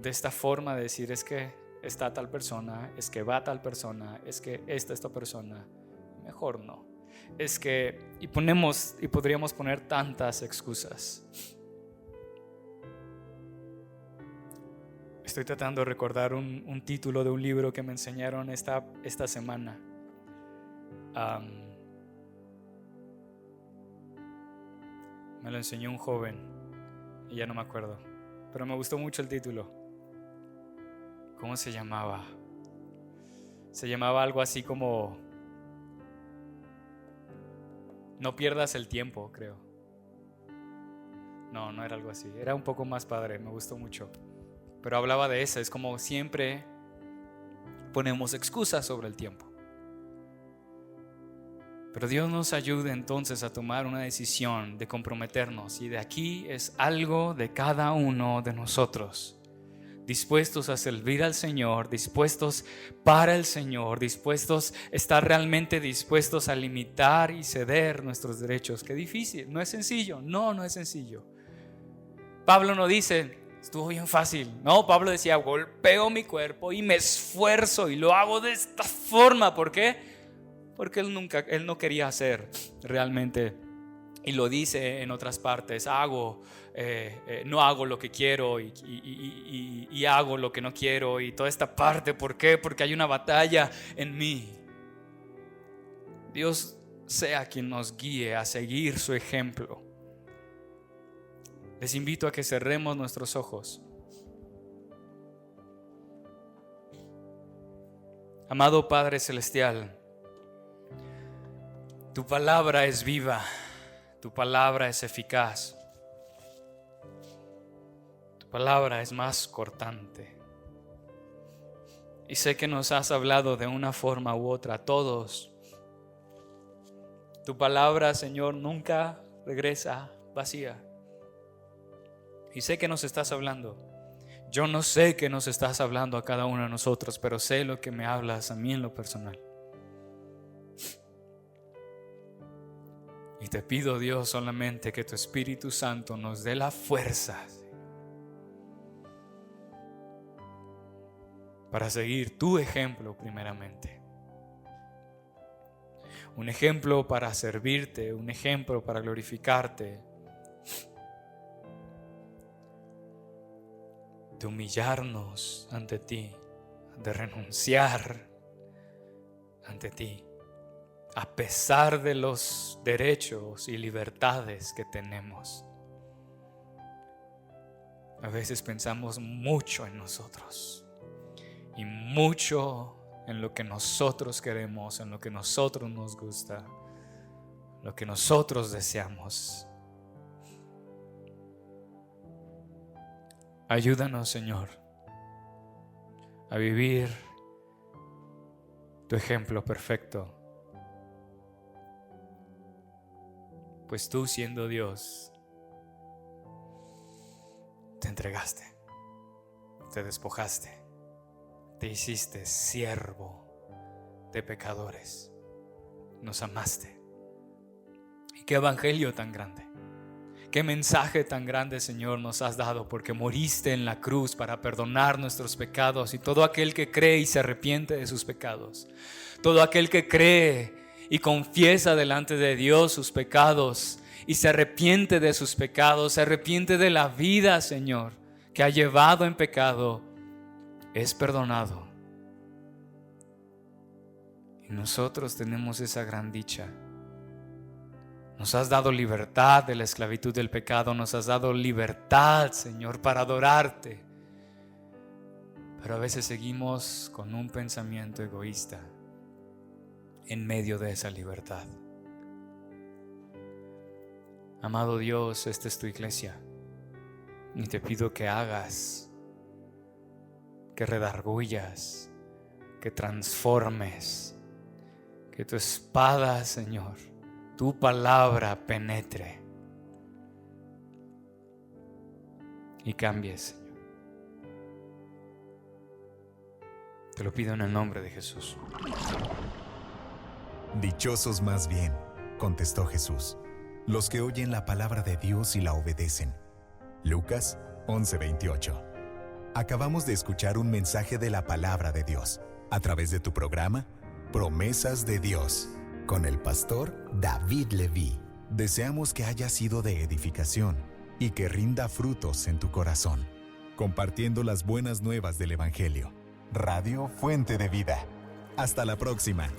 de esta forma de decir: es que está tal persona, es que va tal persona, es que esta persona. Mejor no. Es que, y podríamos poner tantas excusas. Estoy tratando de recordar un título de un libro que me enseñaron esta semana. Me lo enseñó un joven y ya no me acuerdo, pero me gustó mucho el título. ¿Cómo se llamaba? Se llamaba algo así como No pierdas el tiempo, creo. No era algo así. Era un poco más padre, me gustó mucho. Pero hablaba de eso, es como siempre ponemos excusas sobre el tiempo. Pero Dios nos ayude entonces a tomar una decisión de comprometernos. Y de aquí es algo de cada uno de nosotros. Dispuestos a servir al Señor, dispuestos para el Señor, estar realmente dispuestos a limitar y ceder nuestros derechos. Qué difícil, no es sencillo, no es sencillo. Pablo no dice, estuvo bien fácil. No, Pablo decía, golpeo mi cuerpo y me esfuerzo y lo hago de esta forma. ¿Por qué? Porque él no quería hacer realmente, y lo dice en otras partes, no hago lo que quiero y hago lo que no quiero, y toda esta parte. ¿Por qué? Porque hay una batalla en mí. Dios sea quien nos guíe a seguir su ejemplo. Les invito a que cerremos nuestros ojos. Amado Padre Celestial, tu palabra es viva, tu palabra es eficaz, tu palabra es más cortante. Y sé que nos has hablado de una forma u otra a todos. Tu palabra, Señor, nunca regresa vacía. Y sé que nos estás hablando. Yo no sé que nos estás hablando a cada uno de nosotros, pero sé lo que me hablas a mí en lo personal. Y te pido, Dios, solamente que tu Espíritu Santo nos dé la fuerza para seguir tu ejemplo primeramente. Un ejemplo para servirte, un ejemplo para glorificarte. De humillarnos ante ti, de renunciar ante ti. A pesar de los derechos y libertades que tenemos. A veces pensamos mucho en nosotros y mucho en lo que nosotros queremos, en lo que nosotros nos gusta, lo que nosotros deseamos. Ayúdanos, Señor, a vivir tu ejemplo perfecto. Pues tú, siendo Dios, te entregaste, te despojaste, te hiciste siervo de pecadores, nos amaste. Y qué evangelio tan grande, qué mensaje tan grande, Señor, nos has dado, porque moriste en la cruz para perdonar nuestros pecados. Y todo aquel que cree y se arrepiente de sus pecados, todo aquel que cree y confiesa delante de Dios sus pecados y se arrepiente de sus pecados, se arrepiente de la vida, Señor, que ha llevado en pecado, es perdonado. Y nosotros tenemos esa gran dicha. Nos has dado libertad de la esclavitud del pecado, nos has dado libertad, Señor, para adorarte. Pero a veces seguimos con un pensamiento egoísta en medio de esa libertad. Amado Dios, esta es tu iglesia y te pido que hagas, que redargullas, que transformes, que tu espada, Señor, tu palabra penetre y cambie, Señor. Te lo pido en el nombre de Jesús. Dichosos más bien, contestó Jesús, los que oyen la palabra de Dios y la obedecen. Lucas 11:28. Acabamos de escuchar un mensaje de la palabra de Dios a través de tu programa Promesas de Dios con el pastor David Leví. Deseamos que haya sido de edificación y que rinda frutos en tu corazón, compartiendo las buenas nuevas del Evangelio. Radio Fuente de Vida. Hasta la próxima.